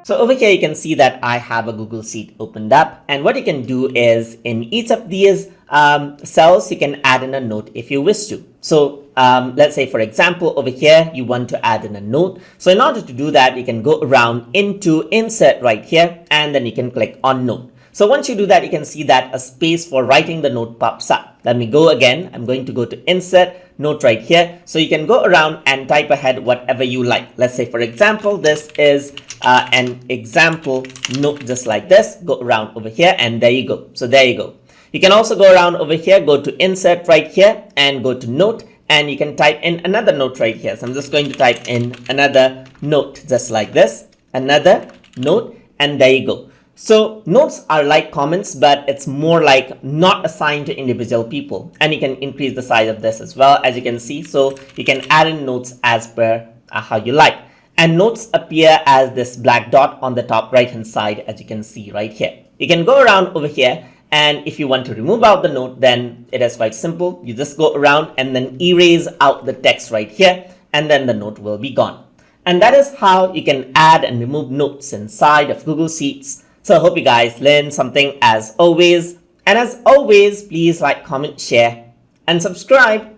So over here, you can see that I have a Google Sheet opened up. And what you can do is in each of these cells, you can add in a note if you wish to. So let's say, for example, over here, you want to add in a note. So in order to do that, you can go around into insert right here, and then you can click on note. So once you do that, you can see that a space for writing the note pops up. Let me go again. I'm going to go to insert note right here. So you can go around and type ahead whatever you like. Let's say, for example, this is an example note just like this. Go around over here, and there you go. So there you go. You can also go around over here, go to insert right here and go to note, and you can type in another note right here. So I'm just going to type in another note just like this, another note, and there you go. So notes are like comments, but it's more like not assigned to individual people, and you can increase the size of this as well, as you can see. So you can add in notes as per how you like, and notes appear as this black dot on the top right hand side, as you can see right here. You can go around over here, and if you want to remove out the note, then it is quite simple. You just go around and then erase out the text right here, and then the note will be gone. And that is how you can add and remove notes inside of Google Sheets. So I hope you guys learned something as always. And as always, please like, comment, share, and subscribe.